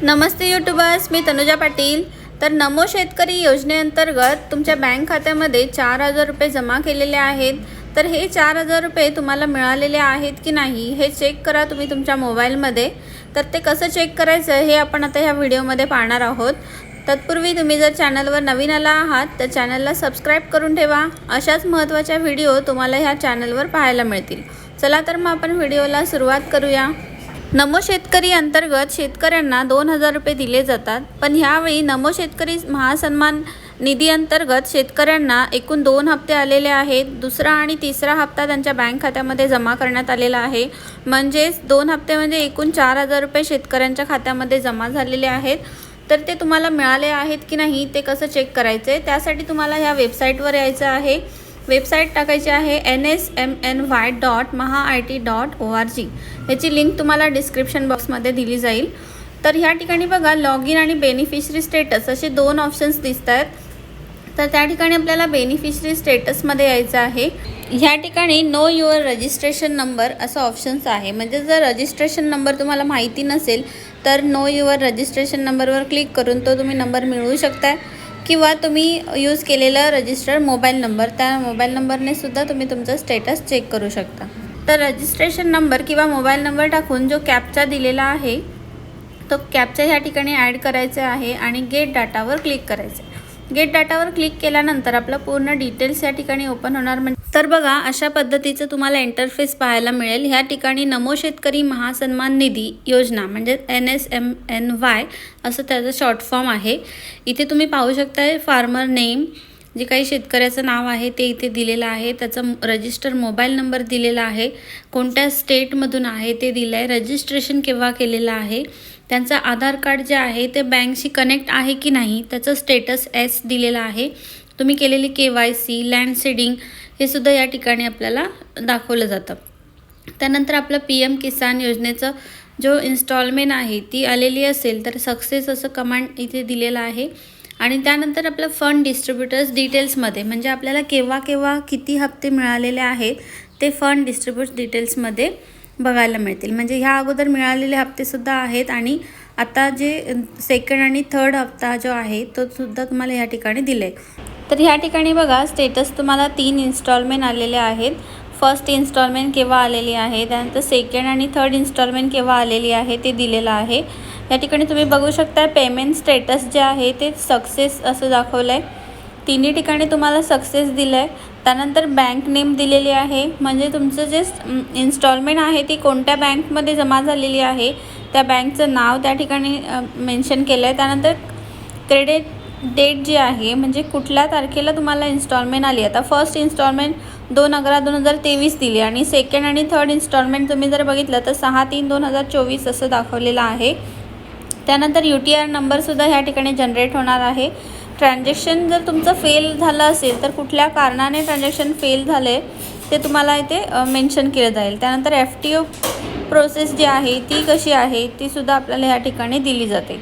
नमस्ते YouTubers, मी तनुजा पाटील। तर नमो शेतकरी योजनेअंतर्गत तुमच्या बँक खात्यामध्ये 4,000 रुपये जमा केलेले आहेत। तर हे 4,000 रुपये तुम्हाला मिळालेले आहेत की नाही हे चेक करा तुम्ही तुमच्या मोबाईलमध्ये। तर ते कसं चेक करायचं हे आपण आता ह्या व्हिडिओमध्ये पाहणार आहोत। तत्पूर्वी तुम्ही जर चॅनलवर नवीन आला आहात तर चॅनलला सबस्क्राईब करून ठेवा। अशाच महत्त्वाच्या व्हिडिओ तुम्हाला ह्या चॅनलवर पाहायला मिळतील। चला तर मग आपण व्हिडिओला सुरुवात करूया। नमो शेतकरी अंतर्गत शेतकऱ्यांना 2,000 रुपये दिले जातात, पण ह्यावेळी नमो शेतकरी महासन्मान निधी अंतर्गत शेतकऱ्यांना एकूण 2 हप्ते आलेले आहेत। दुसरा आणि तिसरा हप्ता त्यांच्या बँक खात्यामध्ये जमा करण्यात आलेला आहे। म्हणजेच 2 हप्ते म्हणजे एकूण 4,000 रुपये शेतकऱ्यांच्या खात्यामध्ये जमा झालेले आहेत। तर ते तुम्हाला मिळाले आहेत की नाही ते कसं चेक करायचे, त्यासाठी तुम्हाला ह्या वेबसाईटवर यायचं आहे। वेबसाईट टाकायची आहे nsmny.mahaIT.org। याची लिंक तुम्हाला डिस्क्रिप्शन बॉक्समध्ये दिली जाईल। तर ह्या ठिकाणी बघा लॉग इन आणि बेनिफिशरी स्टेटस असे 2 ऑप्शन्स दिसत आहेत। तर त्या ठिकाणी आपल्याला बेनिफिशरी स्टेटसमध्ये यायचं आहे। ह्या ठिकाणी नो युअर रजिस्ट्रेशन नंबर असं ऑप्शन्स आहे। म्हणजे जर रजिस्ट्रेशन नंबर तुम्हाला माहिती नसेल तर नो युअर रजिस्ट्रेशन नंबरवर क्लिक करून तो तुम्ही नंबर मिळवू शकता, किंवा तुम्ही यूज केलेला रजिस्टर्ड मोबाईल नंबर त्या मोबाईल नंबरने सुद्धा तुम्ही तुमचं स्टेटस चेक करू शकता। तर रजिस्ट्रेशन नंबर किंवा मोबाईल नंबर टाकून जो कॅप्चा दिलेला आहे तो कॅप्चा ह्या ठिकाणी ॲड करायचा आहे आणि गेट डाटावर क्लिक करायचं। गेट डाटावर क्लिक केल्यानंतर आपलं पूर्ण डिटेल्स या ठिकाणी ओपन होणार। तर बघा अशा पद्धतीचं तुम्हाला इंटरफेस पाहायला मिळेल। ह्या ठिकाणी नमो शेतकरी महासन्मान निधी योजना म्हणजे NSMNY असं त्याचं शॉर्ट फॉर्म आहे। इथे तुम्ही पाहू शकताय फार्मर नेम, जे काही शेतकऱ्याचं नाव आहे ते इथे दिलेलं आहे, त्याचं रजिस्टर मोबाईल नंबर दिलेला आहे, कोणत्या स्टेटमधून आहे ते दिलं आहे, रजिस्ट्रेशन केव्हा केलेलं आहे, त्यांचं आधार कार्ड जे आहे ते बँकशी कनेक्ट आहे की नाही त्याचं स्टेटस S दिलेलं आहे, तुम्ही केलेली KYC लँड सीडिंग हे सुद्धा या ठिकाणी आपल्याला दाखवलं जातं। त्यानंतर आपलं PM किसान योजनेचं जो इन्स्टॉलमेंट आहे ती आलेली असेल तर सक्सेस असं कमांड इथे दिलेलं आहे। आणि त्यानंतर आपलं फंड डिस्ट्रीब्युटर्स डिटेल्समध्ये म्हणजे आपल्याला केव्हा किती हप्ते मिळालेले आहेत ते फंड डिस्ट्रीब्यूट डिटेल्समध्ये बघायला मिळतील। म्हणजे ह्या अगोदर मिळालेले हप्तेसुद्धा आहेत आणि आता जे सेकंड आणि थर्ड हप्ता जो आहे तो सुद्धा तुम्हाला ह्या ठिकाणी दिले आहे। तर ह्या ठिकाणी बघा स्टेटस तुम्हाला 3 इन्स्टॉलमेंट आलेले आहेत। फर्स्ट इन्स्टॉलमेंट केव्हा आलेली आहे, त्यानंतर सेकंड आणि थर्ड इन्स्टॉलमेंट केव्हा आलेली आहे ते दिलेलं आहे। या ठिकाणी तुम्ही बघू शकता पेमेंट स्टेटस जे आहे ते सक्सेस असं दाखवलं आहे। तिन्ही ठिकाणी तुम्हाला सक्सेस दिलं आहे। त्यानंतर बँक नेम दिलेली आहे, म्हणजे तुमचं जे इन्स्टॉलमेंट आहे ती कोणत्या बँकमध्ये जमा झालेली आहे त्या बँकचं नाव त्या ठिकाणी मेन्शन केलं आहे। त्यानंतर क्रेडिट डेट जी आहे म्हणजे कुठल्या तारखेला तुम्हाला इन्स्टॉलमेंट आली। आता फर्स्ट इन्स्टॉलमेंट 2/11/2023 दिली आणि सेकंड आणि थर्ड इन्स्टॉलमेंट तुम्ही जर बघितलं तर 6/3/2024 असं दाखवलेलं आहे। त्यानंतर UTR नंबरसुद्धा ह्या ठिकाणी जनरेट होणार आहे। ट्रान्झॅक्शन जर तुमचं फेल झालं असेल तर कुठल्या कारणाने ट्रान्झॅक्शन फेल झाले ते तुम्हाला इथे मेन्शन केलं जाईल। त्यानंतर FTO प्रोसेस जी आहे ती कशी आहे ती सुद्धा आपल्याला ह्या ठिकाणी दिली जाते।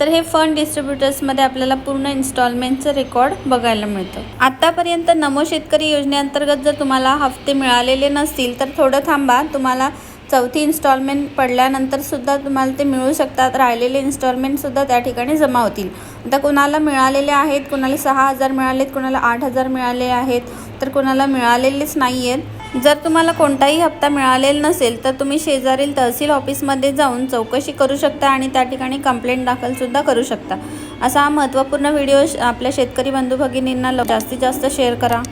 तर हे फंड डिस्ट्रीब्युटर्समध्ये आपल्याला पूर्ण इन्स्टॉलमेंटचं रेकॉर्ड बघायला मिळतं। आत्तापर्यंत नमो शेतकरी योजनेअंतर्गत जर तुम्हाला हप्ते मिळालेले नसतील तर थोडं थांबा, तुम्हाला चौथी इन्स्टॉलमेंट पडल्यानंतर सुद्धा तुम्हाला ते मिळू शकतात। राहिलेले इन्स्टॉलमेंटसुद्धा त्या ठिकाणी जमा होतील। आता कोणाला मिळालेले आहेत, कोणाला 6,000 मिळालेत, कोणाला 8,000 मिळाले आहेत, तर कोणाला मिळालेलेच नाही आहेत। जर तुम्हाला कोणताही हप्ता मिळालेला नसेल तर तुम्ही शेजारील तहसील ऑफिसमध्ये जाऊन चौकशी करू शकता आणि त्या ठिकाणी कंप्लेंट दाखलसुद्धा करू शकता। असा हा महत्त्वपूर्ण व्हिडिओ आपल्या शेतकरी बंधू भगिनींना जास्तीत जास्त शेअर करा।